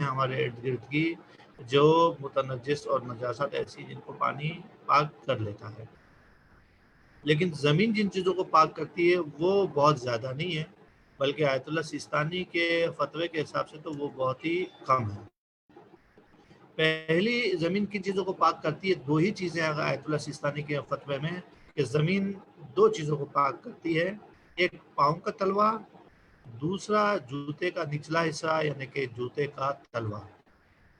ہیں ہمارے ارد گرد کی جو متنجس اور نجاست ایسی جن کو پانی پاک کر لیتا ہے، لیکن زمین جن چیزوں کو پاک کرتی ہے وہ بہت زیادہ نہیں ہے، بلکہ آیت اللہ سیستانی کے فتوے کے حساب سے تو وہ بہت ہی کم ہے۔ پہلی زمین کن چیزوں کو پاک کرتی ہے؟ دو ہی چیزیں آیت اللہ سیستانی کے فتوے میں کہ زمین دو چیزوں کو پاک کرتی ہے، ایک پاؤں کا تلوا، دوسرا جوتے کا نچلا حصہ یعنی کہ جوتے کا تلوا،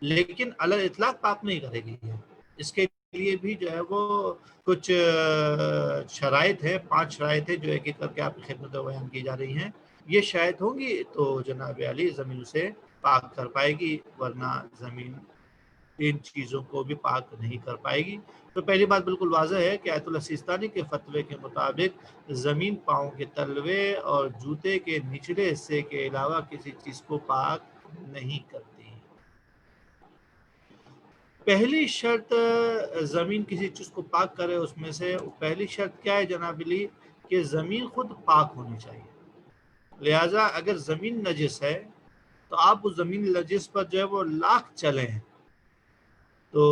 لیکن علی اطلاق پاک نہیں کرے گی۔ اس کے لیے بھی جو ہے وہ کچھ شرائط ہے، 5 شرائط ہے جو ایک ایک کر کے آپ کی خدمت میں بیان کی جا رہی ہیں۔ یہ شرائط ہوں گی تو جناب علی زمین سے پاک کر پائے گی، ورنہ زمین ان چیزوں کو بھی پاک نہیں کر پائے گی۔ تو پہلی بات بالکل واضح ہے کہ آیت اللہ سیستانی کے فتوے کے مطابق زمین پاؤں کے تلوے اور جوتے کے نچلے حصے کے علاوہ کسی چیز کو پاک نہیں کرتی۔ پہلی شرط زمین کسی چیز کو پاک کرے اس میں سے پہلی شرط کیا ہے جناب علی؟ کہ زمین خود پاک ہونی چاہیے۔ لہٰذا اگر زمین نجس ہے تو آپ اس زمین نجس پر جو ہے وہ لاکھ چلیں تو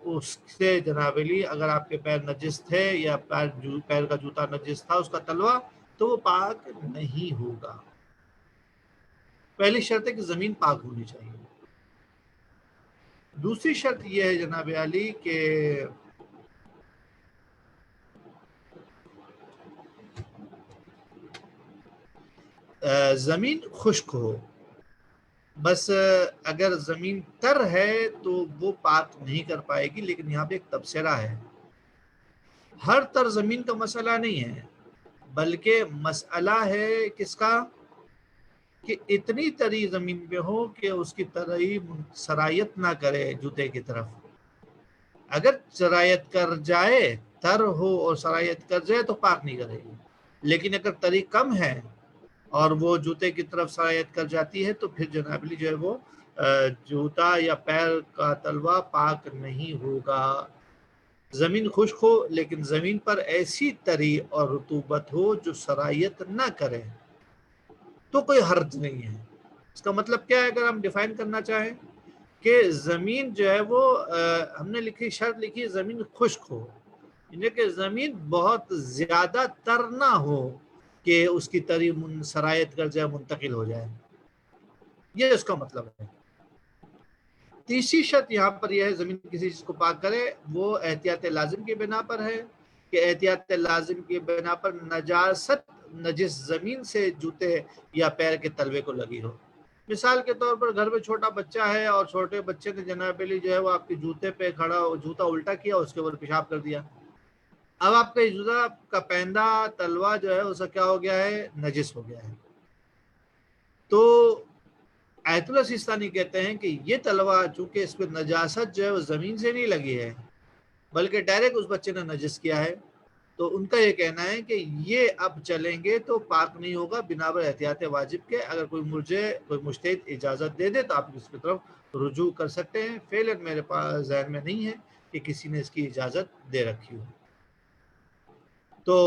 اس سے جناب علی اگر آپ کے پیر نجس تھے یا پیر کا جوتا نجس تھا اس کا تلوا، تو وہ پاک نہیں ہوگا۔ پہلی شرط ہے کہ زمین پاک ہونی چاہیے۔ دوسری شرط یہ ہے جناب علی کہ زمین خشک ہو۔ بس اگر زمین تر ہے تو وہ پاک نہیں کر پائے گی، لیکن یہاں پہ ایک تبصرہ ہے۔ ہر تر زمین کا مسئلہ نہیں ہے، بلکہ مسئلہ ہے کس کا؟ کہ اتنی تری زمین پہ ہو کہ اس کی تری سرایت نہ کرے جوتے کی طرف۔ اگر سرایت کر جائے، تر ہو اور سرایت کر جائے تو پاک نہیں کرے گی، لیکن اگر تری کم ہے اور وہ جوتے کی طرف سرایت کر جاتی ہے تو پھر جناب علی جو ہے وہ جوتا یا پیر کا تلوا پاک نہیں ہوگا۔ زمین خشک ہو لیکن زمین پر ایسی تری اور رطوبت ہو جو سرایت نہ کرے تو کوئی حرج نہیں ہے۔ اس کا مطلب کیا ہے اگر ہم ڈیفائن کرنا چاہیں کہ زمین جو ہے وہ ہم نے شرط لکھی زمین خشک ہو، یعنی کہ زمین بہت زیادہ تر نہ ہو کہ اس کی تری سرایت کر جائے، منتقل ہو جائے، یہ اس کا مطلب ہے۔ تیسری شرط یہاں پر یہ ہے زمین کسی چیز کو پاک کرے، وہ احتیاط لازم کی بنا پر ہے کہ احتیاط لازم کی بنا پر نجاست نجس زمین سے جوتے یا پیر کے تلوے کو لگی ہو۔ مثال کے طور پر گھر میں چھوٹا بچہ ہے اور چھوٹے بچے نے جناب علی جو ہے وہ آپ کے جوتے پہ کھڑا جوتا الٹا کیا، اس کے اوپر پیشاب کر دیا۔ اب آپ کا جوتا کا پہندا تلوا جو ہے اس کا کیا ہو گیا ہے؟ نجس ہو گیا ہے۔ تو آیت اللہ سیستانی کہتے ہیں کہ یہ تلوا چونکہ اس پہ نجاست جو ہے وہ زمین سے نہیں لگی ہے بلکہ ڈائریکٹ اس بچے نے نجس کیا ہے، تو ان کا یہ کہنا ہے کہ یہ اب چلیں گے تو پاک نہیں ہوگا بنا بر احتیاط واجب کے۔ اگر کوئی کوئی مجتہد اجازت دے دے تو آپ اس کی طرف رجوع کر سکتے ہیں۔ فعلاً میرے پاس ذہن میں نہیں ہے کہ کسی نے اس کی اجازت دے رکھی ہو۔ تو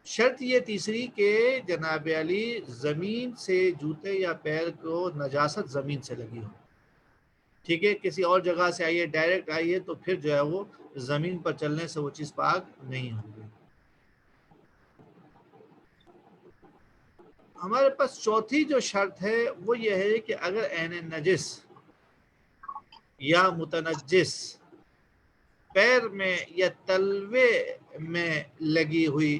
شرط یہ تیسری کہ جناب علی زمین سے جوتے یا پیر کو نجاست زمین سے لگی ہو، ٹھیک ہے؟ کسی اور جگہ سے آئیے، ڈائریکٹ آئیے تو پھر جو ہے وہ زمین پر چلنے سے وہ چیز پاک نہیں ہوگی۔ ہمارے پاس چوتھی جو شرط ہے وہ یہ ہے کہ اگر عین نجس یا متنجس پیر میں یا تلوے میں لگی ہوئی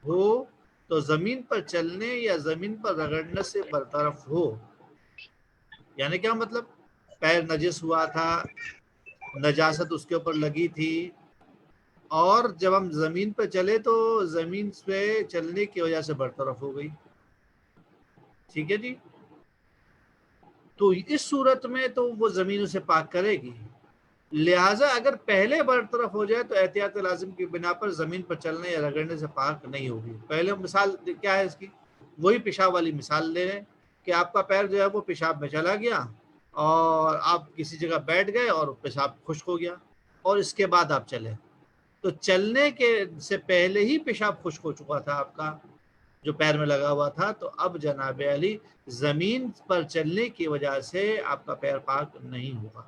ہو تو زمین پر چلنے یا زمین پر رگڑنے سے برطرف ہو۔ یعنی کیا مطلب؟ پیر نجس ہوا تھا، نجاست اس کے اوپر لگی تھی، اور جب ہم زمین پہ چلے تو زمین پہ چلنے کی وجہ سے برطرف ہو گئی، ٹھیک ہے جی؟ تو اس صورت میں تو وہ زمین اسے پاک کرے گی۔ لہٰذا اگر پہلے برطرف ہو جائے تو احتیاط لازم کی بنا پر زمین پر چلنے یا رگڑنے سے پاک نہیں ہوگی۔ پہلے مثال کیا ہے اس کی؟ وہی پیشاب والی مثال لے رہے کہ آپ کا پیر جو ہے وہ پیشاب میں چلا گیا اور آپ کسی جگہ بیٹھ گئے اور پیشاب خشک ہو گیا اور اس کے بعد آپ چلے، تو چلنے کے سے پہلے ہی پیشاب خشک ہو چکا تھا آپ کا، جو پیر میں لگا ہوا تھا، تو اب جناب علی زمین پر چلنے کی وجہ سے آپ کا پیر پاک نہیں ہوگا۔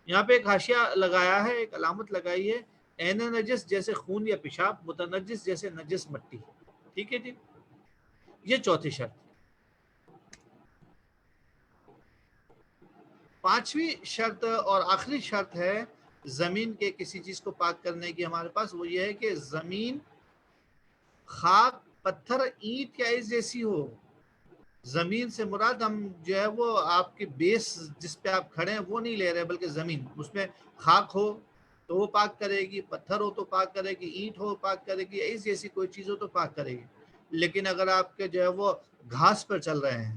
یہاں پہ ایک حاشیہ لگایا ہے، ایک علامت لگائی ہے، عین نجس جیسے خون یا پیشاب، متنجس جیسے نجس مٹی۔ ٹھیک ہے جی، یہ چوتھی شرط۔ پانچویں شرط اور آخری شرط ہے زمین کے کسی چیز کو پاک کرنے کی ہمارے پاس، وہ یہ ہے کہ زمین خاک، پتھر، اینٹ یا اس جیسی ہو۔ زمین سے مراد ہم جو ہے وہ آپ کی بیس جس پہ آپ کھڑے ہیں وہ نہیں لے رہے، بلکہ زمین، اس میں خاک ہو تو وہ پاک کرے گی، پتھر ہو تو پاک کرے گی، اینٹ ہو پاک کرے گی، اس جیسی کوئی چیز ہو تو پاک کرے گی۔ لیکن اگر آپ کے جو ہے وہ گھاس پر چل رہے ہیں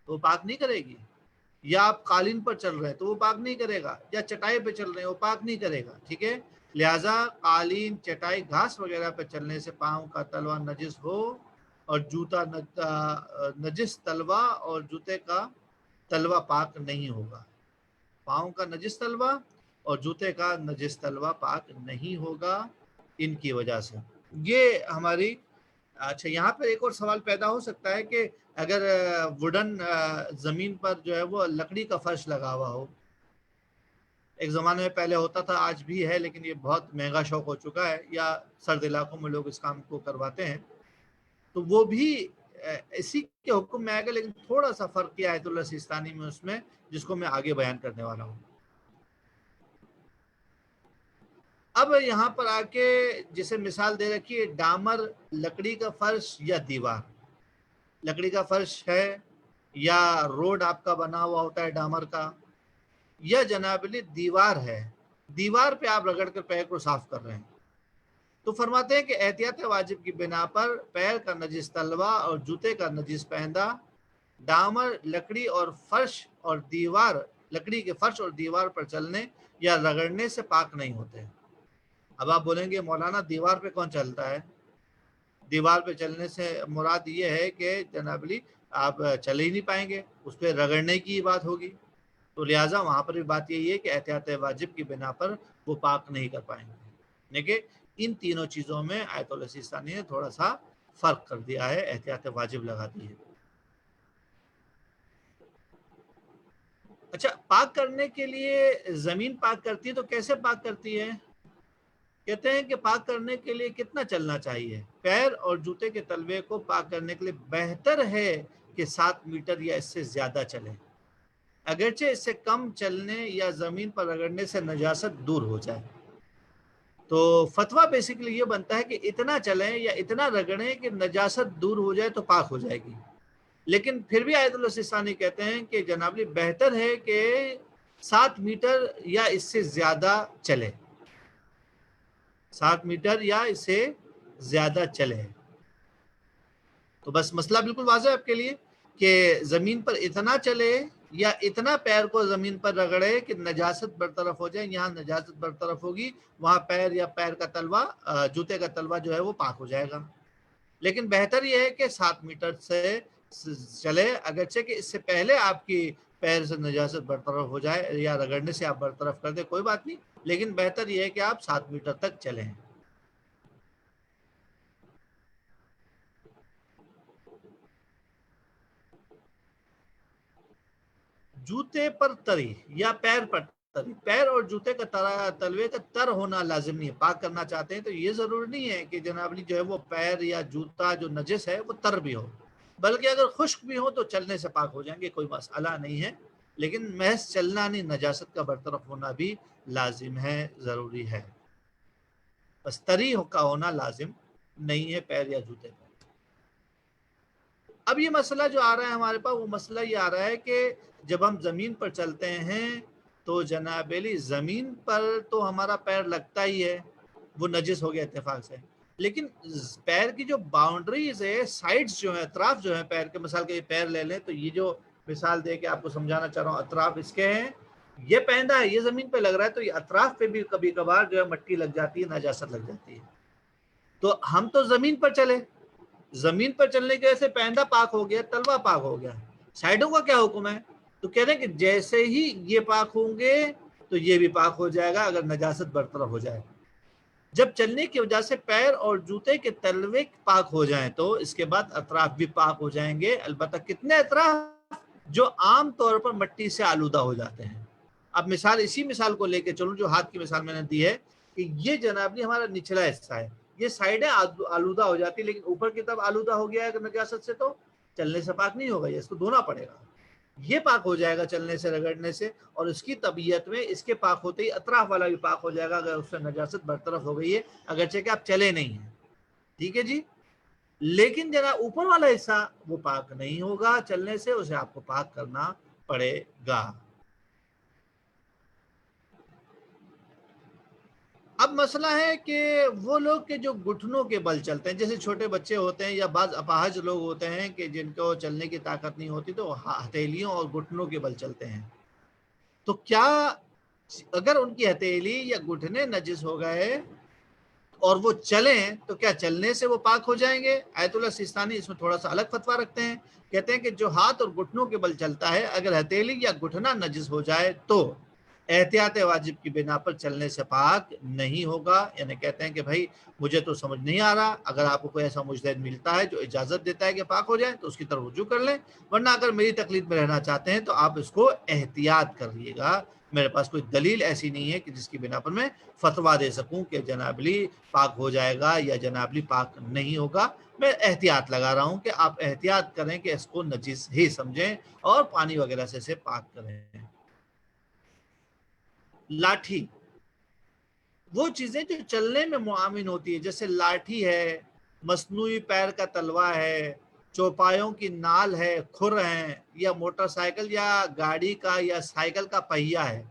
تو وہ پاک نہیں کرے گی، یا آپ قالین پر چل رہے ہیں تو وہ پاک نہیں کرے گا، یا چٹائی پہ چل رہے ہیں وہ پاک نہیں کرے گا۔ ٹھیک ہے، لہٰذا قالین، چٹائی، گھاس وغیرہ پہ چلنے سے پاؤں کا تلوا نجس ہو اور جوتا نجس تلوا اور جوتے کا تلوا پاک نہیں ہوگا۔ پاؤں کا نجس تلوا اور جوتے کا نجس تلوا پاک نہیں ہوگا ان کی وجہ سے۔ یہ ہماری اچھا، یہاں پر ایک اور سوال پیدا ہو سکتا ہے کہ اگر ووڈن زمین پر جو ہے وہ لکڑی کا فرش لگا ہوا ہو، ایک زمانے میں پہلے ہوتا تھا، آج بھی ہے لیکن یہ بہت مہنگا شوق ہو چکا ہے، یا سرد علاقوں میں لوگ اس کام کو کرواتے ہیں، تو وہ بھی اسی کے حکم میں آئے گا، لیکن تھوڑا سا فرق کیا آیت اللہ سیستانی میں اس میں، جس کو میں آگے بیان کرنے والا ہوں۔ اب یہاں پر آ کے جسے مثال دے رکھی ہے، ڈامر، لکڑی کا فرش یا دیوار۔ لکڑی کا فرش ہے یا روڈ آپ کا بنا ہوا ہوتا ہے ڈامر کا، یا جناب علی دیوار ہے، دیوار پہ آپ رگڑ کر پیر کو صاف کر رہے ہیں، تو فرماتے ہیں کہ احتیاط واجب کی بنا پر پیر کا نجس تلوا اور جوتے کا نجس پہندہ ڈامر، لکڑی اور فرش اور دیوار، لکڑی کے فرش اور دیوار پر چلنے یا رگڑنے سے پاک نہیں ہوتے۔ اب آپ بولیں گے مولانا دیوار پہ کون چلتا ہے؟ دیوار پہ چلنے سے مراد یہ ہے کہ جناب علی آپ چل ہی نہیں پائیں گے، اس پہ رگڑنے کی بات ہوگی، تو لہٰذا وہاں پر بھی بات یہی ہے کہ احتیاط واجب کی بنا پر وہ پاک نہیں کر پائیں گے۔ دیکھیں ان تینوں چیزوں میں آیت اللہ سیستانی نے تھوڑا سا فرق کر دیا ہے، احتیاط واجب لگا دی ہے۔ اچھا، پاک کرنے کے لیے زمین پاک کرتی ہے تو کیسے پاک کرتی ہے؟ کہتے ہیں کہ پاک کرنے کے لیے کتنا چلنا چاہیے؟ پیر اور جوتے کے تلوے کو پاک کرنے کے لیے بہتر ہے کہ 7 میٹر یا اس سے زیادہ چلیں، اگرچہ اس سے کم چلنے یا زمین پر رگڑنے سے نجاست دور ہو جائے۔ تو فتویٰ بیسیکلی یہ بنتا ہے کہ اتنا چلیں یا اتنا رگڑیں کہ نجاست دور ہو جائے تو پاک ہو جائے گی، لیکن پھر بھی آیت اللہ سیستانی کہتے ہیں کہ جناب علی بہتر ہے کہ 7 میٹر یا اس سے زیادہ چلے، 7 میٹر یا اس سے زیادہ چلے۔ تو بس مسئلہ بالکل واضح ہے آپ کے لیے کہ زمین پر اتنا چلے یا اتنا پیر کو زمین پر رگڑے کہ نجاست برطرف ہو جائے، یہاں نجاست برطرف ہوگی وہاں پیر یا پیر کا تلوا، جوتے کا تلوا جو ہے وہ پاک ہو جائے گا، لیکن بہتر یہ ہے کہ 7 میٹر سے چلے، اگرچہ کہ اس سے پہلے آپ کی پیر سے نجاست برطرف ہو جائے یا رگڑنے سے آپ برطرف کر دیں کوئی بات نہیں، لیکن بہتر یہ ہے کہ آپ 7 میٹر تک چلیں۔ جوتے پر تری یا پیر پر تری، پیر اور جوتے کا تلوے کا تر ہونا لازم نہیں ہے۔ پاک کرنا چاہتے ہیں تو یہ ضروری نہیں ہے کہ جناب علی جو ہے وہ پیر یا جوتا جو نجس ہے وہ تر بھی ہو، بلکہ اگر خشک بھی ہو تو چلنے سے پاک ہو جائیں گے، کوئی مسئلہ نہیں ہے، لیکن محض چلنا نہیں، نجاست کا برطرف ہونا بھی لازم ہے، ضروری ہے، بس تری کا ہونا لازم نہیں ہے پیر یا جوتے کا۔ اب یہ مسئلہ جو آ رہا ہے ہمارے پاس، وہ مسئلہ یہ آ رہا ہے کہ جب ہم زمین پر چلتے ہیں تو جناب علی زمین پر تو ہمارا پیر لگتا ہی ہے، وہ نجس ہو گیا اتفاق سے، لیکن پیر کی جو باؤنڈریز ہے، سائڈز جو ہیں، اطراف جو ہیں پیر کے، مثال کے پیر لے لیں تو یہ جو مثال دے کے آپ کو سمجھانا چاہ رہا ہوں، اطراف اس کے ہیں، یہ پہندا ہے، یہ زمین پہ لگ رہا ہے، تو یہ اطراف پہ بھی کبھی کبھار جو ہے مٹی لگ جاتی ہے، نجاست لگ جاتی ہے، تو ہم تو زمین پر چلے، زمین پر چلنے کی وجہ سے پہندہ پاک ہو گیا، تلوا پاک ہو گیا، سائڈوں کا کیا حکم ہے؟ تو کہتے ہیں کہ جیسے ہی یہ پاک ہوں گے تو یہ بھی پاک ہو جائے گا اگر نجاست برطرف ہو جائے، جب چلنے کی وجہ سے پیر اور جوتے کے تلوے پاک ہو جائیں تو اس کے بعد اطراف بھی پاک ہو جائیں گے، البتہ کتنے اطراف؟ جو عام طور پر مٹی سے آلودہ ہو جاتے ہیں۔ اب مثال اسی مثال کو لے کے چلوں جو ہاتھ کی مثال میں نے دی ہے کہ یہ جناب ہمارا نچلا حصہ ہے، یہ سائڈیں آلودہ ہو جاتی لیکن اوپر کی طرف آلودہ ہو گیا ہے نجاست سے تو چلنے سے پاک نہیں ہوگا، یہ اس کو دھونا پڑے گا۔ یہ پاک ہو جائے گا چلنے سے، رگڑنے سے، اور اس کی طبیعت میں اس کے پاک ہوتے ہی اطراف والا بھی پاک ہو جائے گا اگر اس سے نجاست برطرف ہو گئی ہے، اگرچہ کہ آپ چلے نہیں ہیں۔ ٹھیک ہے جی، لیکن جناب اوپر والا حصہ وہ پاک نہیں ہوگا چلنے سے، اسے آپ کو پاک کرنا پڑے گا۔ اب مسئلہ ہے کہ وہ لوگ کے جو گھٹنوں کے بل چلتے ہیں، جیسے چھوٹے بچے ہوتے ہیں یا بعض اپاہج لوگ ہوتے ہیں کہ جن کو چلنے کی طاقت نہیں ہوتی تو ہتھیلیوں اور گھٹنوں کے بل چلتے ہیں، تو کیا اگر ان کی ہتھیلی یا گھٹنے نجس ہو گئے اور وہ چلیں تو کیا چلنے سے وہ پاک ہو جائیں گے؟ آیت اللہ سیستانی اس میں تھوڑا سا الگ فتویٰ رکھتے ہیں، کہتے ہیں کہ جو ہاتھ اور گھٹنوں کے بل چلتا ہے اگر ہتھیلی یا گھٹنا نجس ہو جائے تو احتیاط واجب کی بنا پر چلنے سے پاک نہیں ہوگا۔ یعنی کہتے ہیں کہ بھائی مجھے تو سمجھ نہیں آ رہا، اگر آپ کو کوئی ایسا مجتہد ملتا ہے جو اجازت دیتا ہے کہ پاک ہو جائے تو اس کی طرف رجوع کر لیں، ورنہ اگر میری تقلید میں رہنا چاہتے ہیں تو آپ اس کو احتیاط کر لیے گا۔ میرے پاس کوئی دلیل ایسی نہیں ہے کہ جس کی بنا پر میں فتویٰ دے سکوں کہ جناب علی پاک ہو جائے گا یا جناب علی پاک نہیں ہوگا۔ میں احتیاط لگا رہا ہوں کہ آپ احتیاط کریں کہ اس کو نجس ہی سمجھیں اور پانی وغیرہ سے اسے پاک کریں۔ لاٹھی، وہ چیزیں جو چلنے میں معاون ہوتی ہے، جیسے لاٹھی ہے، مصنوعی پیر کا تلوا ہے، چوپایوں کی نال ہے، کھر ہیں، یا موٹر سائیکل یا گاڑی کا یا سائیکل کا پہیا ہے،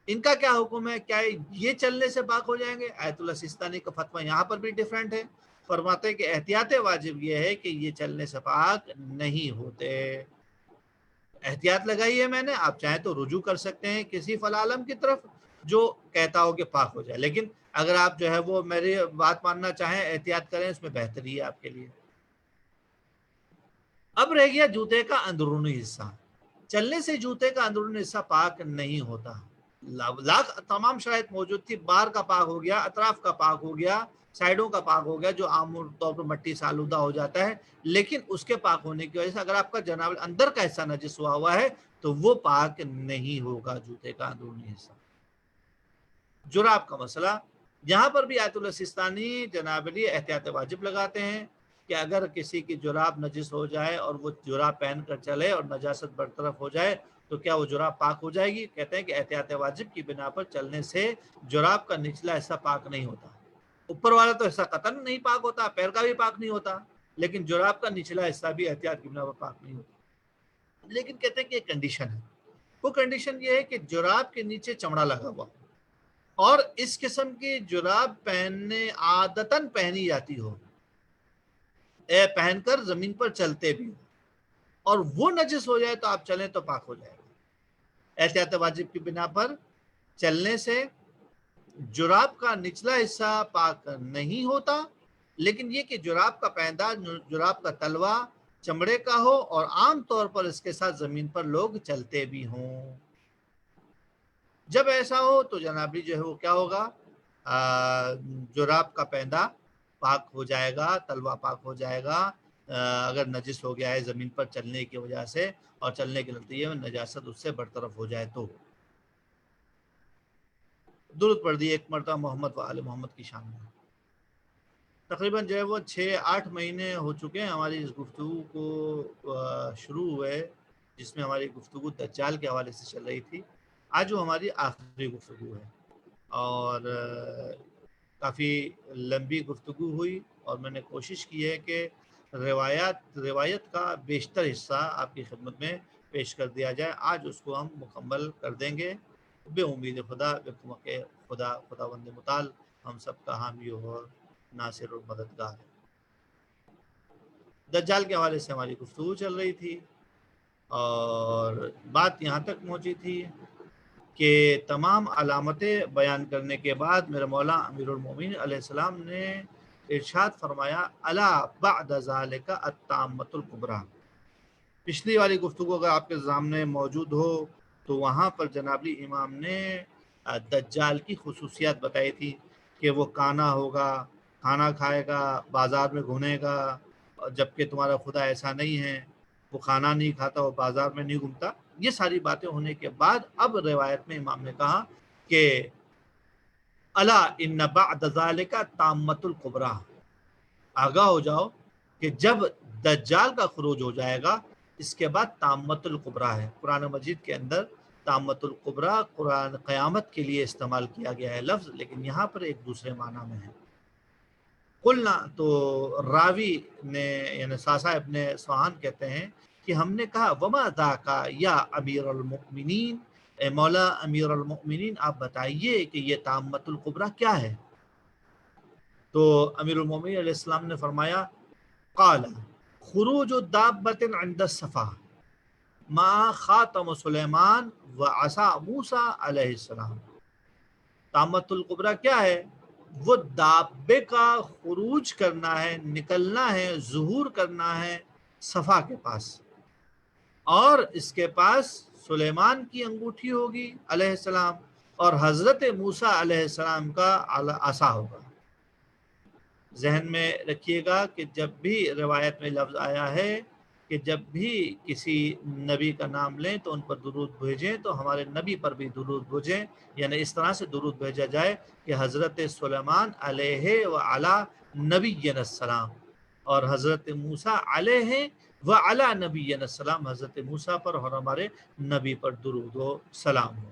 ان کا کیا حکم ہے؟ کیا یہ چلنے سے پاک ہو جائیں گے؟ آیت اللہ سیستانی کا فتویٰ یہاں پر بھی ڈیفرنٹ ہے، فرماتے ہیں کہ احتیاط واجب یہ ہے کہ یہ چلنے سے پاک نہیں ہوتے۔ احتیاط لگائی ہے میں نے، آپ چاہیں تو رجوع کر سکتے ہیں کسی فی العالم کی طرف جو کہتا ہو کہ پاک ہو جائے، لیکن اگر آپ جو ہے وہ میری بات ماننا چاہیں احتیاط کریں، اس میں بہتری ہے آپ کے لیے۔ اب رہ گیا جوتے کا اندرونی حصہ۔ چلنے سے جوتے کا اندرونی حصہ پاک نہیں ہوتا، لاکھ تمام شرائط موجود تھی، باہر کا پاک ہو گیا، اطراف کا پاک ہو گیا، سائڈوں کا پاک ہو گیا جو عام طور پر مٹی سے آلودہ ہو جاتا ہے، لیکن اس کے پاک ہونے کی وجہ سے اگر آپ کا جناب اندر کا حصہ نجس ہوا ہے تو وہ پاک نہیں ہوگا جوتے کا اندرونی حصہ۔ جراب کا مسئلہ، یہاں پر بھی آیت اللہ سیستانی جناب علی احتیاط واجب لگاتے ہیں کہ اگر کسی کی جراب نجس ہو جائے اور وہ جراب پہن کر چلے اور نجاست برطرف ہو جائے تو کیا وہ جراب پاک ہو جائے گی؟ کہتے ہیں کہ احتیاط واجب کی بنا پر چلنے سے جراب کا نچلا حصہ پاک نہیں ہوتا، اوپر والا تو حصہ قطعاً نہیں پاک ہوتا، پیر کا بھی پاک نہیں ہوتا، لیکن جراب کا نچلا حصہ بھی احتیاط کی بنا پر پاک نہیں ہوتا۔ لیکن کہتے ہیں کہ ایک کنڈیشن ہے، وہ کنڈیشن یہ ہے کہ جراب کے نیچے چمڑا لگا ہوا اور اس قسم کی جراب پہننے عادتاً پہنی جاتی ہو، پہن کر زمین پر چلتے بھی اور وہ نجس ہو جائے تو آپ چلیں تو پاک ہو جائے گا۔ احتیاط واجب کی بنا پر چلنے سے جراب کا نچلا حصہ پاک نہیں ہوتا، لیکن یہ کہ جراب کا پینداز، جراب کا تلوا چمڑے کا ہو اور عام طور پر اس کے ساتھ زمین پر لوگ چلتے بھی ہوں، جب ایسا ہو تو جنابی جو ہے وہ کیا ہوگا؟ جراب کا پیندہ پاک ہو جائے گا، تلوا پاک ہو جائے گا، اگر نجس ہو گیا ہے زمین پر چلنے کی وجہ سے اور چلنے کے نتیجے میں نجاست اس سے برطرف ہو جائے تو۔ درود پڑھ دی ایک مرتبہ محمد و آل محمد کی شان میں۔ تقریباً جو ہے وہ 6-8 مہینے ہو چکے ہیں ہماری اس گفتگو کو شروع ہوئے، جس میں ہماری گفتگو دجال کے حوالے سے چل رہی تھی، آج وہ ہماری آخری گفتگو ہے اور کافی لمبی گفتگو ہوئی اور میں نے کوشش کی ہے کہ روایت کا بیشتر حصہ آپ کی خدمت میں پیش کر دیا جائے۔ آج اس کو ہم مکمل کر دیں گے بے امید خدا، بے خدا، خداوند متعال ہم سب کا حامی اور ناصر اور مددگار ہے۔ دجال کے حوالے سے ہماری گفتگو چل رہی تھی اور بات یہاں تک پہنچی تھی کہ تمام علامتیں بیان کرنے کے بعد میرے مولا امیر المومنین علیہ السلام نے ارشاد فرمایا الا بعد ذالک التامۃ الکبریٰ۔ پچھلی والی گفتگو اگر آپ کے سامنے موجود ہو تو وہاں پر جنابی امام نے دجال کی خصوصیات بتائی تھی کہ وہ کانا ہوگا، کھانا کھائے گا، بازار میں گھومے گا، اور جبکہ تمہارا خدا ایسا نہیں ہے، وہ کھانا نہیں کھاتا، وہ بازار میں نہیں گھومتا. یہ ساری باتیں ہونے کے بعد اب روایت میں امام نے کہا کہ الا ان بعد ذالک تامۃ الکبریٰ، آگاہ ہو جاؤ کہ جب دجال کا خروج ہو جائے گا اس کے بعد تامۃ الکبریٰ ہے. قرآن مجید کے اندر تامۃ الکبریٰ قرآن قیامت کے لیے استعمال کیا گیا ہے لفظ، لیکن یہاں پر ایک دوسرے معنی میں ہے. قلنا، تو راوی نے یعنی ساسا ابن سوہان کہتے ہیں کہ ہم نے کہا وما ذاک یا امیر المؤمنین، اے مولا امیر المؤمنین آپ بتائیے کہ یہ تامۃ الکبریٰ کیا ہے. تو امیر المؤمنین علیہ السلام نے فرمایا قال خروج دابۃ عند الصفا ما خاتم سلیمان و عصا موسیٰ علیہ السلام. تامۃ الکبریٰ کیا ہے؟ وہ دابے کا خروج کرنا ہے، نکلنا ہے، ظہور کرنا ہے صفا کے پاس، اور اس کے پاس سلیمان کی انگوٹھی ہوگی علیہ السلام، اور حضرت موسیٰ علیہ السلام کا عصا ہوگا. ذہن میں رکھیے گا کہ جب بھی روایت میں لفظ آیا ہے کہ جب بھی کسی نبی کا نام لیں تو ان پر درود بھیجیں، تو ہمارے نبی پر بھی درود بھیجیں، یعنی اس طرح سے درود بھیجا جائے کہ حضرت سلیمان علیہ و علی نبینا السلام، اور حضرت موسیٰ علیہ و علی نبینا السلام، حضرت موسیٰ پر اور ہمارے نبی پر درود و سلام ہو.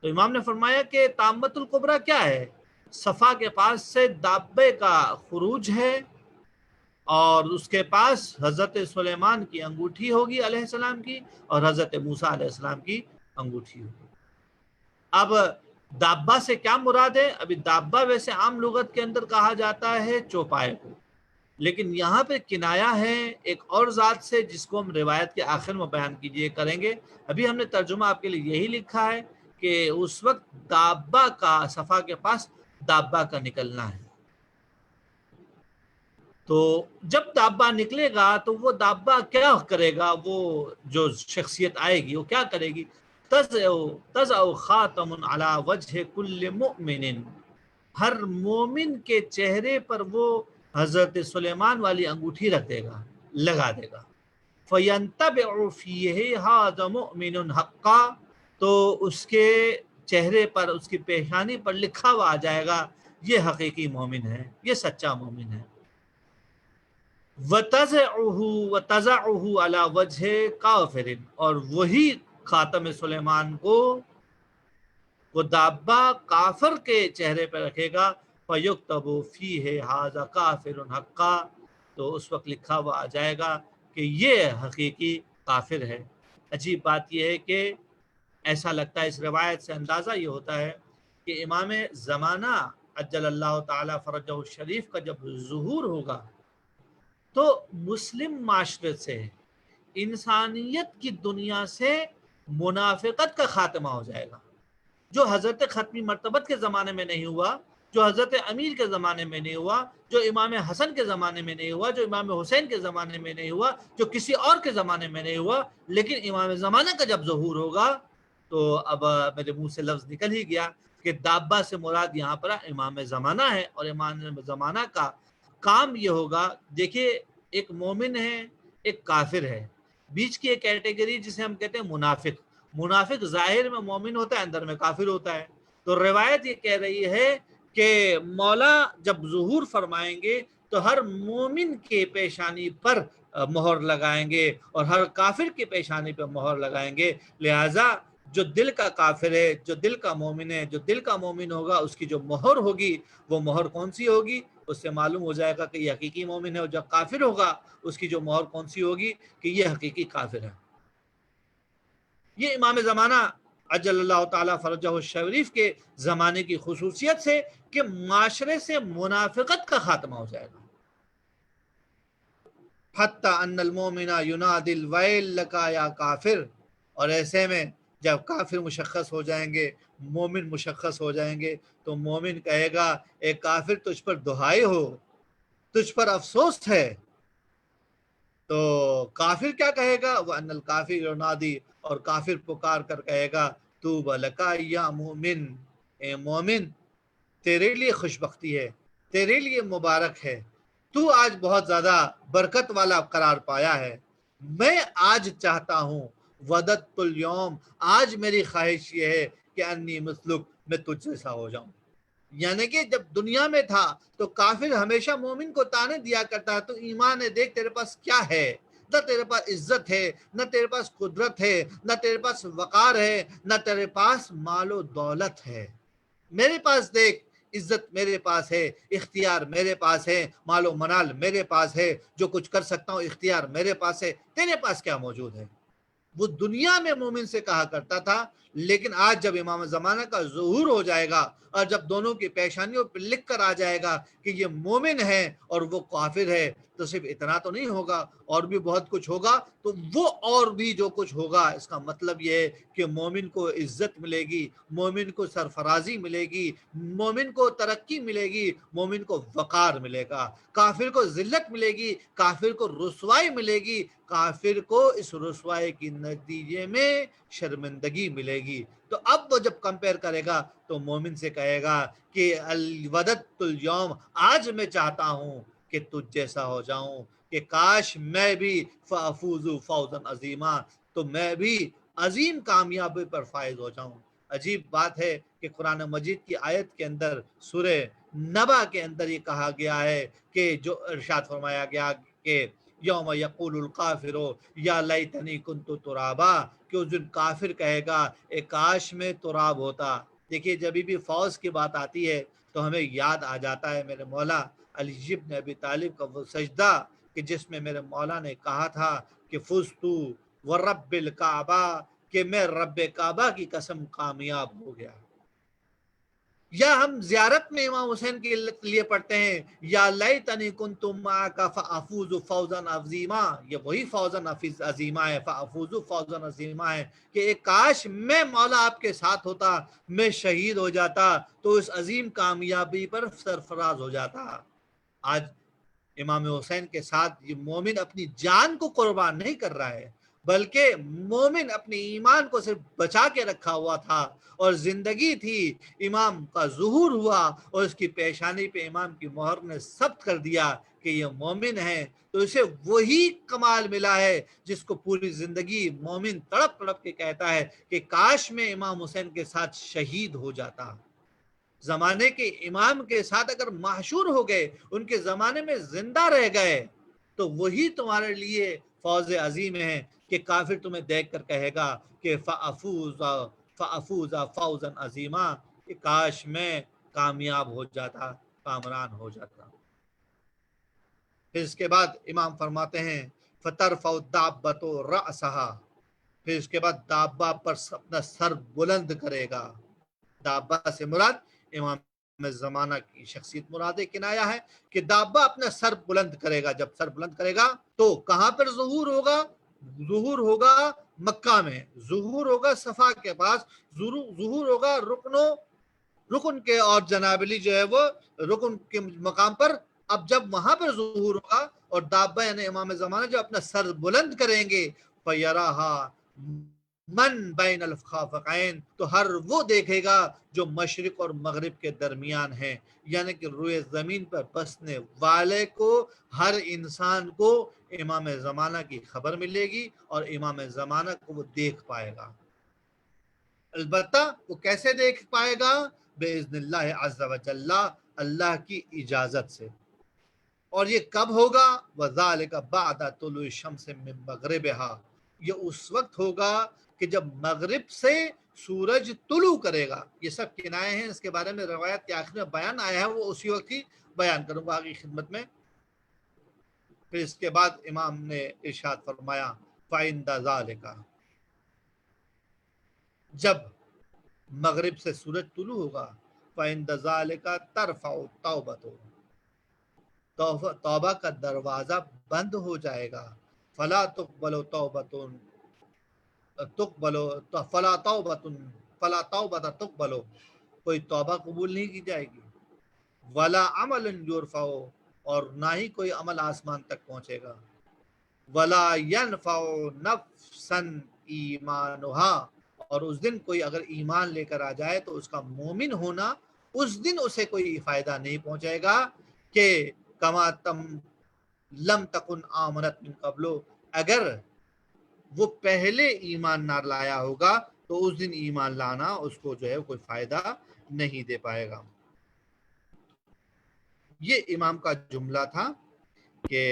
تو امام نے فرمایا کہ تامۃ الکبریٰ کیا ہے؟ صفا کے پاس سے دابے کا خروج ہے، اور اس کے پاس حضرت سلیمان کی انگوٹھی ہوگی علیہ السلام کی، اور حضرت موسیٰ علیہ السلام کی انگوٹھی ہوگی. اب دابہ سے کیا مراد ہے؟ ابھی دابہ ویسے عام لغت کے اندر کہا جاتا ہے چوپائے کو، لیکن یہاں پہ کنایا ہے ایک اور ذات سے جس کو ہم روایت کے آخر میں بیان کیجئے کریں گے. ابھی ہم نے ترجمہ آپ کے لیے یہی لکھا ہے کہ اس وقت دابہ کا صفا کے پاس دابہ کا نکلنا ہے. تو جب دابہ نکلے گا تو وہ دابہ کیا کرے گا؟ وہ جو شخصیت آئے گی وہ کیا کرے گی؟ تضع خاتم علی وجہ کل مؤمن، ہر مومن کے چہرے پر وہ حضرت سلیمان والی انگوٹھی رکھ دے گا، لگا دے گا. فینتبع فیہ ھذا مؤمن حقا، تو اس کے چہرے پر، اس کی پیشانی پر لکھا ہوا آ جائے گا یہ حقیقی مومن ہے، یہ سچا مومن ہے. وَتَضَعُهُ عَلَى وَجْهِ كَافِرٍ، اور وہی خاتم سلیمان کو وہ دابہ کافر کے چہرے پہ رکھے گا. فَيُكْتَبُ فِيهِ هَذَا كَافِرٌ حَقًّا، تو اس وقت لکھا ہوا آ جائے گا کہ یہ حقیقی کافر ہے. عجیب بات یہ ہے کہ ایسا لگتا ہے، اس روایت سے اندازہ یہ ہوتا ہے کہ امام زمانہ عجل اللہ تعالی فرجہ الشریف کا جب ظہور ہوگا تو مسلم معاشرے سے، انسانیت کی دنیا سے منافقت کا خاتمہ ہو جائے گا، جو حضرت ختمی مرتبت کے زمانے میں نہیں ہوا، جو حضرت امیر کے زمانے میں نہیں ہوا، جو امام حسن کے زمانے میں نہیں ہوا، جو امام حسین کے زمانے میں نہیں ہوا، جو کسی اور کے زمانے میں نہیں ہوا. لیکن امام زمانہ کا جب ظہور ہوگا تو اب میرے منہ سے لفظ نکل ہی گیا کہ دابہ سے مراد یہاں پر امام زمانہ ہے. اور امام زمانہ کا کام یہ ہوگا، دیکھیے ایک مومن ہے، ایک کافر ہے، بیچ کی ایک کیٹیگری جسے ہم کہتے ہیں منافق. منافق ظاہر میں مومن ہوتا ہے، اندر میں کافر ہوتا ہے. تو روایت یہ کہہ رہی ہے کہ مولا جب ظہور فرمائیں گے تو ہر مومن کے پیشانی پر مہر لگائیں گے اور ہر کافر کے پیشانی پر مہر لگائیں گے. لہٰذا جو دل کا کافر ہے، جو دل کا مومن ہے، جو دل کا مومن ہوگا، اس کی جو مہر ہوگی وہ مہر کون سی ہوگی؟ اس سے معلوم ہو جائے گا کہ یہ حقیقی مومن ہے. اور جو کافر ہوگا اس کی جو مہر کون سی ہوگی کہ یہ حقیقی کافر ہے. یہ امام زمانہ عجل اللہ تعالیٰ فرجہ الشریف کے زمانے کی خصوصیت سے کہ معاشرے سے منافقت کا خاتمہ ہو جائے گا. حتی ان المومن ینادی الویل لکا یا کافر، اور ایسے میں جب کافر مشخص ہو جائیں گے، مومن مشخص ہو جائیں گے، تو مومن کہے گا اے کافر تجھ پر دہائی ہو، تجھ پر افسوس ہے. تو کافر کیا کہے گا؟ وَأَنَّ الْكَافِرَ يُنَادِي، اور کافر پکار کر کہے گا طُوبَى لَكَ یا مومن، اے مومن تیرے لیے خوش بختی ہے، تیرے لیے مبارک ہے، تو آج بہت زیادہ برکت والا قرار پایا ہے۔ میں آج چاہتا ہوں وددت الیوم، آج میری خواہش یہ ہے کہ انی مثلک، میں تجھ جیسا ہو جاؤں۔ یعنی کہ جب دنیا میں تھا تو کافر ہمیشہ مومن کو تانے دیا کرتا ہے، تو ایمان ہے، دیکھ تیرے پاس کیا ہے، نہ تیرے پاس عزت ہے، نہ تیرے پاس قدرت ہے، نہ تیرے پاس وقار ہے، نہ تیرے پاس مال و دولت ہے۔ میرے پاس دیکھ، عزت میرے پاس ہے، اختیار میرے پاس ہے، مال و منال میرے پاس ہے، جو کچھ کر سکتا ہوں اختیار میرے پاس ہے، تیرے پاس کیا موجود ہے؟ وہ دنیا میں مومن سے کہا کرتا تھا، لیکن آج جب امام زمانہ کا ظہور ہو جائے گا اور جب دونوں کی پیشانیوں پہ لکھ کر آ جائے گا کہ یہ مومن ہے اور وہ کافر ہے، تو صرف اتنا تو نہیں ہوگا، اور بھی بہت کچھ ہوگا۔ تو وہ اور بھی جو کچھ ہوگا، اس کا مطلب یہ ہے کہ مومن کو عزت ملے گی، مومن کو سرفرازی ملے گی، مومن کو ترقی ملے گی، مومن کو وقار ملے گا، کافر کو ذلت ملے گی، کافر کو رسوائی ملے گی، کافر کو اس رسوائی کی نتیجے میں شرمندگی ملے گی۔ تو اب وہ جب کمپیئر کرے گا تو مومن سے کہے گا کہ وددت الیوم، آج میں چاہتا ہوں کہ تجھ جیسا ہو جاؤں، کہ کاش میں بھی فافوز فوزا عظیما، تو میں بھی عظیم کامیابی پر فائز ہو جاؤں۔ عجیب بات ہے کہ قرآن مجید کی آیت کے اندر سورہ نبا کے اندر یہ کہا گیا ہے کہ جو ارشاد فرمایا گیا کہ یوم یقول الکافر یا لیتنی کنت ترابا، کہ اس دن کافر کہے گا اے کاش میں تراب ہوتا۔ دیکھیے جب بھی فوز کی بات آتی ہے تو ہمیں یاد آ جاتا ہے میرے مولا علی بن ابی طالب کا وہ سجدہ کہ جس میں میرے مولا نے کہا تھا کہ فزتو ورب الکعبہ، کہ میں رب کعبہ کی قسم کامیاب ہو گیا۔ یا ہم زیارت میں امام حسین کے لیے پڑھتے ہیں یا لیتنی کنت معک فافوز فوزا عظیما، یہ وہی فوزا عظیما ہے، فافوز فوزا عظیما ہے کہ ایک کاش میں مولا آپ کے ساتھ ہوتا، میں شہید ہو جاتا تو اس عظیم کامیابی پر سرفراز ہو جاتا۔ آج امام حسین کے ساتھ یہ مومن اپنی جان کو قربان نہیں کر رہا ہے، بلکہ مومن اپنے ایمان کو صرف بچا کے رکھا ہوا تھا، اور زندگی تھی، امام کا ظہور ہوا اور اس کی پیشانی پہ امام کی مہر نے ثبت کر دیا کہ یہ مومن ہے، تو اسے وہی کمال ملا ہے جس کو پوری زندگی مومن تڑپ تڑپ کے کہتا ہے کہ کاش میں امام حسین کے ساتھ شہید ہو جاتا۔ زمانے کے امام کے ساتھ اگر محشور ہو گئے، ان کے زمانے میں زندہ رہ گئے، تو وہی تمہارے لیے فوز عظیم ہے کہ کافر تمہیں دیکھ کر کہے گا کہ فافوز فوزا عظیما، کہ کاش میں کامیاب ہو جاتا، کامران ہو جاتا۔ پھر اس کے بعد امام فرماتے ہیں فترفع الدابۃ رأسہا، پھر اس کے بعد دابہ پر اپنا سر بلند کرے گا۔ دابہ سے مراد امام زمانہ کی شخصیت مراد کنایا ہے کہ دابہ اپنا سر بلند کرے گا۔ جب سر بلند کرے گا تو کہاں پر ظہور ہوگا؟ ظہور ہوگا مکہ میں، ظہور ہوگا صفا کے پاس، ظہور ہوگا رکن کے، اور جناب علی جو ہے وہ رکن کے مقام پر۔ اب جب وہاں پر ظہور ہوگا اور دابہ یعنی امام زمانہ جو اپنا سر بلند کریں گے، فَيَرَاهَا من بین الخافقین، تو ہر وہ دیکھے گا جو مشرق اور مغرب کے درمیان ہے، یعنی کہ روئے زمین پر بسنے والے کو، ہر انسان کو امام زمانہ کی خبر ملے گی اور امام زمانہ کو وہ دیکھ پائے گا۔ البتہ وہ کیسے دیکھ پائے گا؟ بِإِذْنِ اللہ عز و جل، اللہ کی اجازت سے۔ اور یہ کب ہوگا؟ وَذَلِكَ بَعْدَ طُلُوعِ الشَّمْسِ مِن مَغْرِبِهَا، یہ اس وقت ہوگا کہ جب مغرب سے سورج طلوع کرے گا۔ یہ سب کنائے ہیں، اس کے بارے میں روایت کے آخر میں بیان آیا ہے، وہ اسی وقت ہی بیان کروں گا آگے خدمت میں۔ پھر اس کے بعد امام نے ارشاد فرمایا فَعِندَ ذَلِكَ، جب مغرب سے سورج طلوع ہوگا، فَعِندَ ذَلِكَ تَرْفَعُ التَّوْبَةُ، توبہ کا دروازہ بند ہو جائے گا۔ فلا تقبل توبۃ فلا توبۃ تقبل، کوئی توبہ قبول نہیں کی جائے گی۔ ولا عمل یرفع، اور نہ ہی کوئی عمل آسمان تک پہنچے گا۔ ولا ينفع نفسا ایمانها، اور اس دن کوئی اگر ایمان لے کر آ جائے تو اس کا مومن ہونا اس دن اسے کوئی فائدہ نہیں پہنچے گا کہ کما تم لم تکن آمنت من قبلو، اگر وہ پہلے ایمان نہ لایا ہوگا تو اس دن ایمان لانا اس کو جو ہے کوئی فائدہ نہیں دے پائے گا۔ یہ امام کا جملہ تھا کہ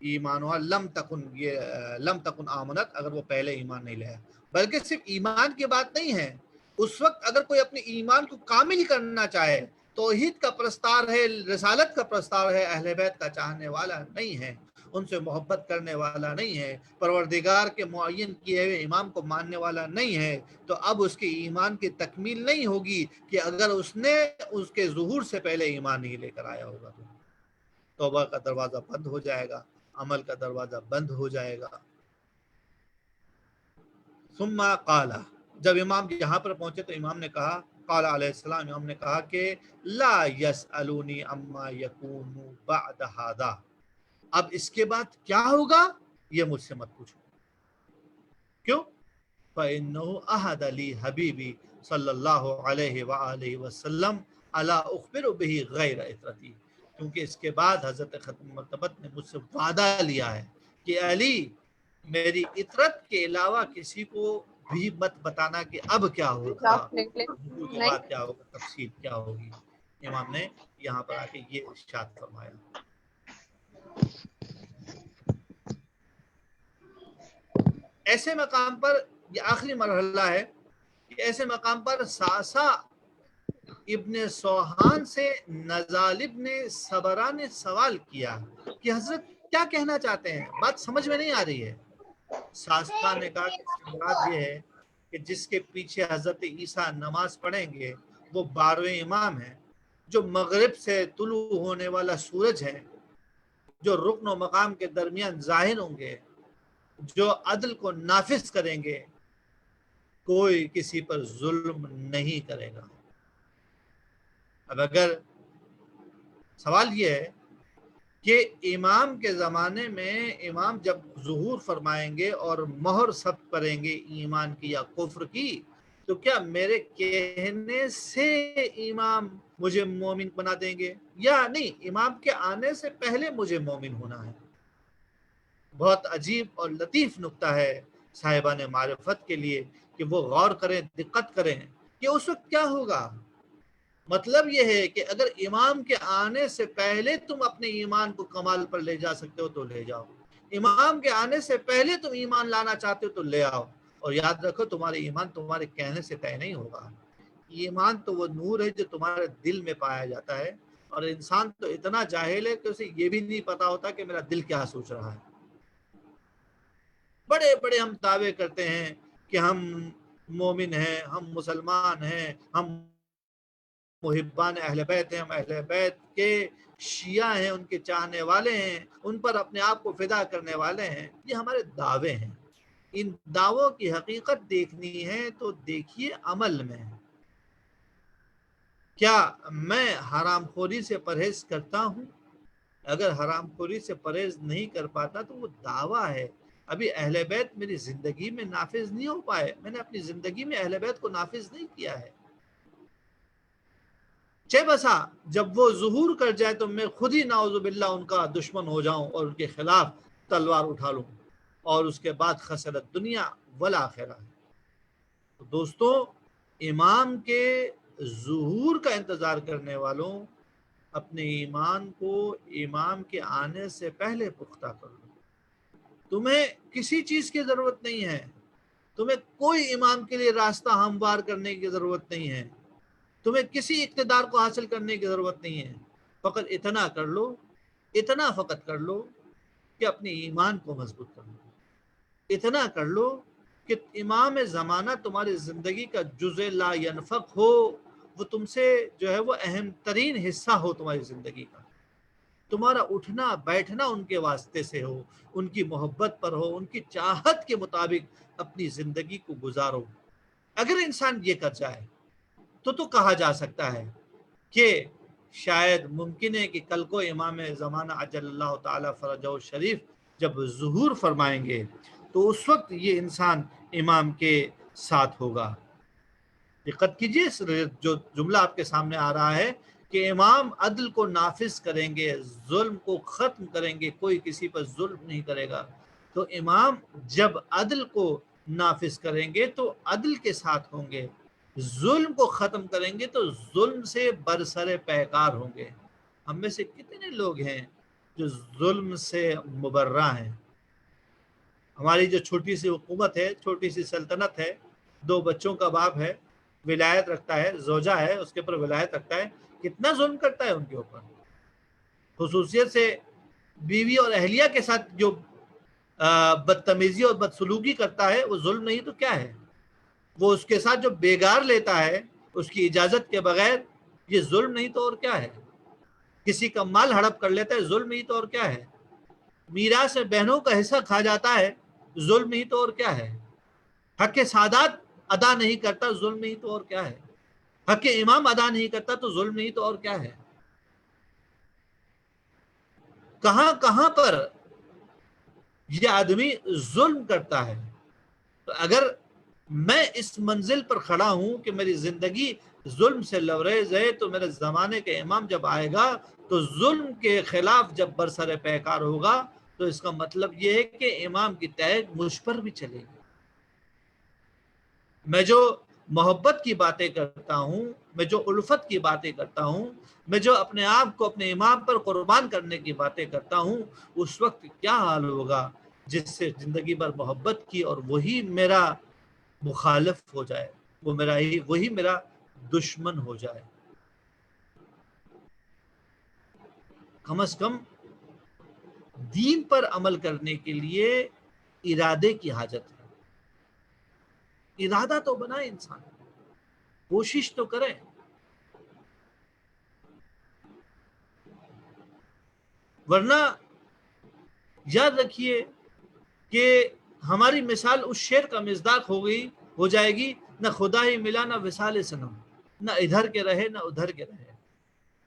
ایمان لم تکن، یہ لم تکن آمنت، اگر وہ پہلے ایمان نہیں لایا، بلکہ صرف ایمان کی بات نہیں ہے، اس وقت اگر کوئی اپنے ایمان کو کامل کرنا چاہے، توحید کا پرستار ہے، رسالت کا پرستار ہے، اہل بیت کا چاہنے والا نہیں ہے، ان سے محبت کرنے والا نہیں ہے، پروردگار کے معین کیے ہوئے امام کو ماننے والا نہیں ہے، تو اب اس کے ایمان کی تکمیل نہیں ہوگی کہ اگر اس نے اس کے ظہور سے پہلے ایمان نہیں لے کر آیا ہوگا تو توبہ کا دروازہ بند ہو جائے گا، عمل کا دروازہ بند ہو جائے گا۔ ثم قال، جب امام یہاں پر پہنچے تو امام نے کہا، قال علیہ السلام، امام نے کہا کہ لا یسألونی اما یکون بعد ھذا، اب اس کے بعد کیا ہوگا یہ مجھ سے مت پوچھو۔ کیوں؟ فإنه أحد لي حبیبی صلی اللہ علیہ وآلہ وسلم الا اخبر به غیر اطرتی، کیونکہ اس کے بعد حضرت ختم مرتبت نے مجھ سے وعدہ لیا ہے کہ علی میری اطرت کے علاوہ کسی کو بھی مت بتانا کہ اب کیا ہوگا، ظہور کے بعد کیا ہوگا، تفصیل کیا ہوگی۔ امام نے یہاں پر آ کے یہ ارشاد فرمایا۔ ایسے مقام پر، یہ آخری مرحلہ ہے کہ ایسے مقام پر ساسا ابن سوہان سے نزال ابن صبرہ نے سوال کیا کہ حضرت کیا کہنا چاہتے ہیں، بات سمجھ میں نہیں آ رہی ہے۔ ساسا نے کہا کہ اس کی مراد یہ ہے کہ جس کے پیچھے حضرت عیسیٰ نماز پڑھیں گے وہ 12ویں امام ہیں، جو مغرب سے طلوع ہونے والا سورج ہے، جو رکن و مقام کے درمیان ظاہر ہوں گے، جو عدل کو نافذ کریں گے، کوئی کسی پر ظلم نہیں کرے گا۔ اب اگر سوال یہ ہے کہ امام کے زمانے میں امام جب ظہور فرمائیں گے اور مہر ثبت کریں گے ایمان کی یا کفر کی، تو کیا میرے کہنے سے امام مجھے مومن بنا دیں گے یا نہیں، امام کے آنے سے پہلے مجھے مومن ہونا ہے؟ بہت عجیب اور لطیف نکتہ ہے صاحبان معرفت کے لیے کہ وہ غور کریں، دقت کریں کہ اس وقت کیا ہوگا۔ مطلب یہ ہے کہ اگر امام کے آنے سے پہلے تم اپنے ایمان کو کمال پر لے جا سکتے ہو تو لے جاؤ، امام کے آنے سے پہلے تم ایمان لانا چاہتے ہو تو لے آؤ، اور یاد رکھو تمہارے ایمان تمہارے کہنے سے طے نہیں ہوگا۔ ایمان تو وہ نور ہے جو تمہارے دل میں پایا جاتا ہے، اور انسان تو اتنا جاہل ہے کہ اسے یہ بھی نہیں پتا ہوتا کہ میرا دل کیا سوچ رہا ہے۔ بڑے بڑے ہم دعوے کرتے ہیں کہ ہم مومن ہیں، ہم مسلمان ہیں، ہم محبان اہل بیت ہیں، ہم اہل بیت کے شیعہ ہیں، ان کے چاہنے والے ہیں، ان پر اپنے آپ کو فدا کرنے والے ہیں۔ یہ ہمارے دعوے ہیں، ان دعووں کی حقیقت دیکھنی ہے تو دیکھیے عمل میں۔ کیا میں حرام خوری سے پرہیز کرتا ہوں؟ اگر حرام خوری سے پرہیز نہیں کر پاتا تو وہ دعویٰ ہے، ابھی اہل بیت میری زندگی میں نافذ نہیں ہو پائے، میں نے اپنی زندگی میں اہل بیت کو نافذ نہیں کیا ہے۔ چہ بسا جب وہ ظہور کر جائے تو میں خود ہی نعوذ باللہ ان کا دشمن ہو جاؤں اور ان کے خلاف تلوار اٹھا لوں، اور اس کے بعد خسرت دنیا والآخرہ۔ تو دوستو، امام کے ظہور کا انتظار کرنے والوں، اپنے ایمان کو امام کے آنے سے پہلے پختہ کر لو۔ تمہیں کسی چیز کی ضرورت نہیں ہے، تمہیں کوئی امام کے لیے راستہ ہموار کرنے کی ضرورت نہیں ہے، تمہیں کسی اقتدار کو حاصل کرنے کی ضرورت نہیں ہے، فقط اتنا کر لو، اتنا فقط کر لو کہ اپنے ایمان کو مضبوط کر لو، اتنا کر لو کہ امام زمانہ تمہاری زندگی کا جزء لا ینفق ہو، وہ تم سے جو ہے وہ اہم ترین حصہ ہو تمہاری زندگی کا، تمہارا اٹھنا بیٹھنا ان کے واسطے سے ہو، ان کی محبت پر ہو، ان کی چاہت کے مطابق اپنی زندگی کو گزارو۔ اگر انسان یہ کر جائے تو کہا جا سکتا ہے کہ شاید ممکن ہے کہ کل کو امام زمانہ عجل اللہ تعالی فرجہ شریف جب ظہور فرمائیں گے تو اس وقت یہ انسان امام کے ساتھ ہوگا۔ دقت کیجیے، جو جملہ آپ کے سامنے آ رہا ہے کہ امام عدل کو نافذ کریں گے، ظلم کو ختم کریں گے، کوئی کسی پر ظلم نہیں کرے گا. تو امام جب عدل کو نافذ کریں گے تو عدل کے ساتھ ہوں گے، ظلم کو ختم کریں گے تو ظلم سے برسر پیکار ہوں گے. ہم میں سے کتنے لوگ ہیں جو ظلم سے مبرہ ہیں؟ ہماری جو چھوٹی سی حکومت ہے، چھوٹی سی سلطنت ہے، 2 بچوں کا باپ ہے، ولایت رکھتا ہے، زوجہ ہے، اس کے اوپر ولایت رکھتا ہے، کتنا ظلم کرتا ہے ان کے اوپر. خصوصیت سے بیوی اور اہلیہ کے ساتھ جو بدتمیزی اور بدسلوکی کرتا ہے وہ ظلم نہیں تو کیا ہے؟ وہ اس کے ساتھ جو بیگار لیتا ہے اس کی اجازت کے بغیر، یہ ظلم نہیں تو اور کیا ہے؟ کسی کا مال ہڑپ کر لیتا ہے، ظلم نہیں تو اور کیا ہے؟ میراث سے بہنوں کا حصہ کھا جاتا ہے، ظلم نہیں تو اور کیا ہے؟ حق سادات ادا نہیں کرتا، ظلم نہیں تو اور کیا ہے؟ حق امام ادا نہیں کرتا تو ظلم نہیں تو اور کیا ہے؟ کہاں کہاں پر یہ آدمی ظلم کرتا ہے. تو اگر میں اس منزل پر کھڑا ہوں کہ میری زندگی ظلم سے لبریز ہے، تو میرے زمانے کے امام جب آئے گا تو ظلم کے خلاف جب برسر پیکار ہوگا تو اس کا مطلب یہ ہے کہ امام کی تحریک مجھ پر بھی چلے گی. میں جو محبت کی باتیں کرتا ہوں، میں جو الفت کی باتیں کرتا ہوں، میں جو اپنے آپ کو اپنے امام پر قربان کرنے کی باتیں کرتا ہوں، اس وقت کیا حال ہوگا جس سے زندگی بھر محبت کی اور وہی میرا مخالف ہو جائے، وہی میرا دشمن ہو جائے. کم از کم دین پر عمل کرنے کے لیے ارادے کی حاجت ہے. ارادہ تو بنائے انسان، کوشش تو کریں. ورنہ یاد رکھیے کہ ہماری مثال اس شیر کا مصداق ہو جائے گی، نہ خدا ہی ملا نہ وصال صنم، نہ ادھر کے رہے نہ ادھر کے رہے.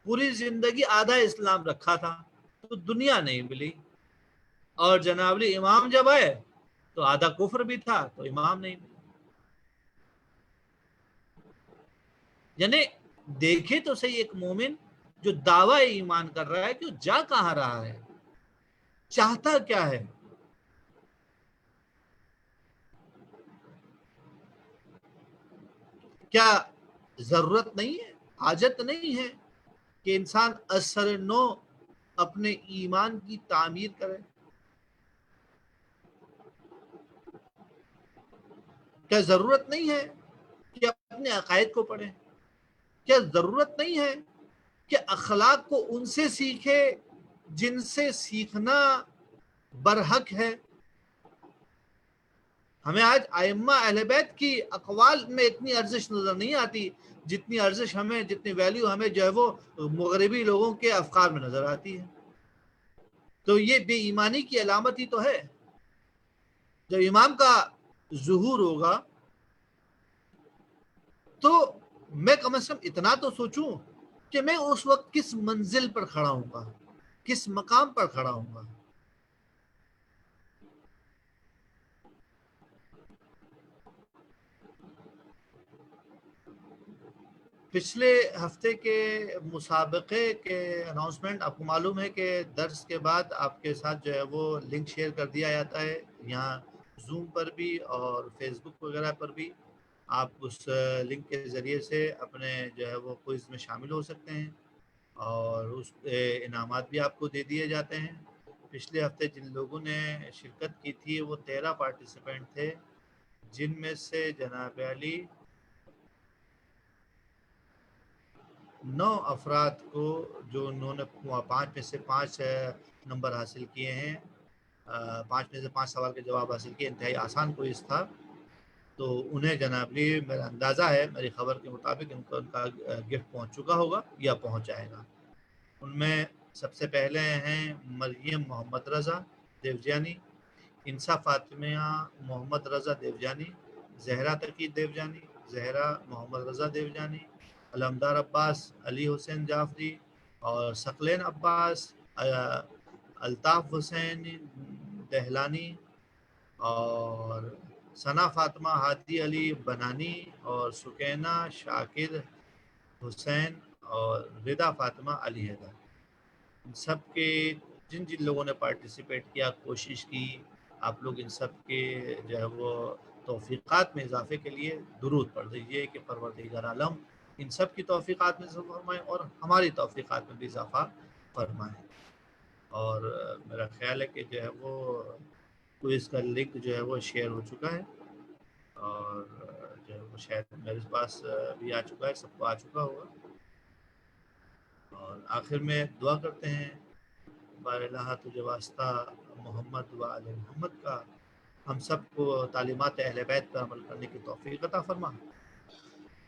پوری زندگی آدھا اسلام رکھا تھا تو دنیا نہیں ملی، اور جناب امام جب آئے تو آدھا کفر بھی تھا تو امام نہیں ملا. یعنی دیکھے تو صحیح، ایک مومن جو دعویٰ ایمان کر رہا ہے کہ وہ جا کہاں رہا ہے، چاہتا کیا ہے. کیا ضرورت نہیں ہے، حاجت نہیں ہے کہ انسان اثر نو اپنے ایمان کی تعمیر کرے؟ کیا ضرورت نہیں ہے کہ اپنے عقائد کو پڑھیں؟ کیا ضرورت نہیں ہے کہ اخلاق کو ان سے سیکھے جن سے سیکھنا برحق ہے؟ ہمیں آج ائمہ اہل بیت کی اقوال میں اتنی ارزش نظر نہیں آتی جتنی ارزش ہمیں، جتنی ویلیو ہمیں جو ہے وہ مغربی لوگوں کے افکار میں نظر آتی ہے. تو یہ بے ایمانی کی علامت ہی تو ہے. جب امام کا ظہور ہوگا تو میں کم از کم اتنا تو سوچوں کہ میں اس وقت کس منزل پر کھڑا ہوں گا، کس مقام پر کھڑا ہوں گا. پچھلے ہفتے کے مسابقے کے اناؤنسمنٹ آپ کو معلوم ہے کہ درس کے بعد آپ کے ساتھ جو ہے وہ لنک شیئر کر دیا جاتا ہے، یہاں زوم پر بھی اور فیس بک وغیرہ پر بھی. آپ اس لنک کے ذریعے سے اپنے جو ہے وہ کوئز میں شامل ہو سکتے ہیں اور اس انعامات بھی آپ کو دے دیے جاتے ہیں. پچھلے ہفتے جن لوگوں نے شرکت کی تھی وہ 13 پارٹیسپینٹ تھے، جن میں سے جناب علی 9 افراد کو، جو انہوں نے 5 میں سے 5 نمبر حاصل کیے ہیں، 5 میں سے 5 سوال کے جواب حاصل کیے، انتہائی آسان کوئز تھا. تو انہیں جناب لی میرا اندازہ ہے، میری خبر کے مطابق ان کا گفٹ پہنچ چکا ہوگا یا پہنچ جائے گا. ان میں سب سے پہلے ہیں مریم محمد رضا دیوجانی، انصا فاطمیہ محمد رضا دیوجانی، زہرا تقی دیوجانی، زہرا محمد رضا دیوجانی، علمدار عباس علی حسین جعفری، اور ثقلین عباس، الطاف حسین دہلانی، اور ثنا فاطمہ ہادی علی بنانی اور سکینہ شاکر حسین اور ردا فاطمہ علی حیدر، ان سب کے جن جن لوگوں نے پارٹیسپیٹ کیا، کوشش کی، آپ لوگ ان سب کے جو ہے وہ توفیقات میں اضافے کے لیے درود پڑھ دیجیے کہ پروردگار عالم ان سب کی توفیقات میں اضافہ فرمائے اور ہماری توفیقات میں بھی اضافہ فرمائے۔ اور میرا خیال ہے کہ جو ہے وہ کوئز کا لنک جو ہے وہ شیئر ہو چکا ہے، اور جو ہے وہ شاید میرے پاس بھی آ چکا ہے، سب کو آ چکا ہوگا۔ اور آخر میں دعا کرتے ہیں، بار الہ تجھے واسطہ محمد و آل محمد کا، ہم سب کو تعلیمات اہل بیت پر عمل کرنے کی توفیق عطا فرما۔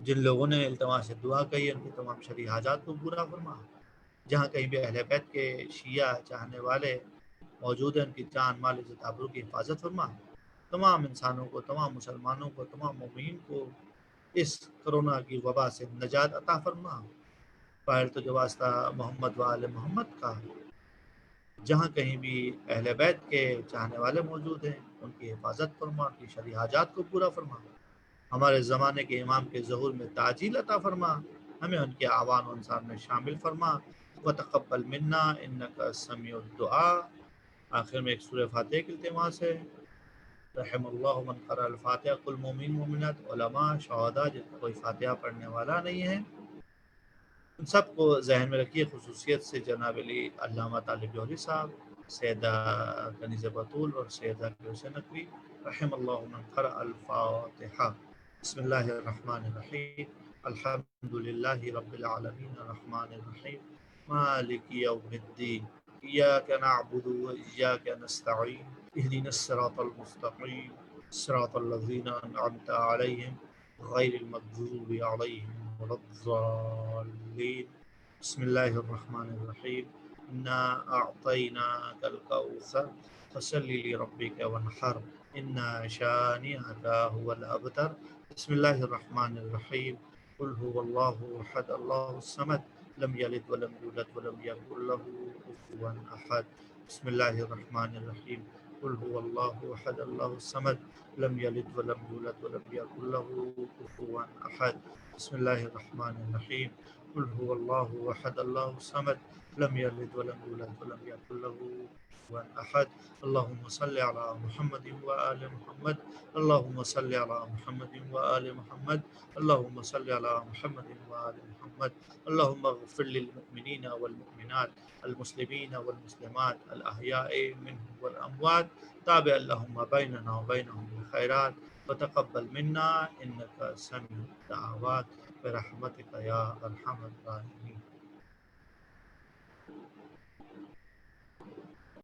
جن لوگوں نے التماس سے دعا کی ان کی تمام شرعی حاجات کو پورا فرما۔ جہاں کہیں بھی اہل بیت کے شیعہ چاہنے والے موجود ہیں ان کی جان مال عزت آبرو کی حفاظت فرما۔ تمام انسانوں کو، تمام مسلمانوں کو، تمام مومنین کو اس کرونا کی وبا سے نجات عطا فرما۔ باہر تو جو واسطہ محمد و آل محمد کا، جہاں کہیں بھی اہل بیت کے چاہنے والے موجود ہیں ان کی حفاظت فرما، ان کی شرعی حاجات کو پورا فرما۔ ہمارے زمانے کے امام کے ظہور میں تعجیل عطا فرما، ہمیں ان کے اعوان و انصار میں شامل فرما۔ وتقبل منا انک سمیع الدعاء۔ آخر میں ایک سورہ فاتحہ کی التماس ہے، رحم اللہ من قرأ الفاتحہ، کل مومن مومنات، علماء، شہداء، جن کا کوئی فاتحہ پڑھنے والا نہیں ہے ان سب کو ذہن میں رکھیے، خصوصیت سے جناب علی علامہ طالب جوہری صاحب، سیدہ کنیز بطول اور سیدہ حسین نقوی، رحم اللہ من قرأ الفاتحہ۔ بسم اللہ الرحمن الرحیم، الحمد للہ رب العالمین الرحمن الرحیم مالک یوم الدین، ایاک نعبد و ایاک نستعین، اہدنا الصراط المستقیم صراط الذین انعمت علیہم غیر المغضوب علیہم ولا الضالین۔ بسم اللہ الرحمن الرحیم، انا اعطیناک الکوثر فصل لربک وانحر ان شانئک هو الابتر۔ بسم اللہ الرحمن الرحیم، قل هو اللہ احد اللہ الصمد لم یلد ولم یولد ولم یکن له کفوا احد۔ بسم اللہ الرحمن الرحیم، قل هو اللہ احد اللہ الصمد لم یلد ولم یولد ولم یکن له کفوا احد۔ بسم اللہ الرحمن الرحیم، قل هو اللہ احد اللہ الصمد لم یلد ولم یولد ولم یکن له کفوا احد۔ اللہم صل علی محمد و آل محمد، اللہم صل علی محمد و آل محمد، اللہم صل علی محمد و آل محمد، اللہم اغفر للمؤمنین والمؤمنات، المسلمین والمسلمات، الاحیاء منهم والاموات، تابع اللہم بیننا و بینہم بالخیرات، وتقبل منا انک سمیع الدعوات برحمتک یا ارحم الراحمین۔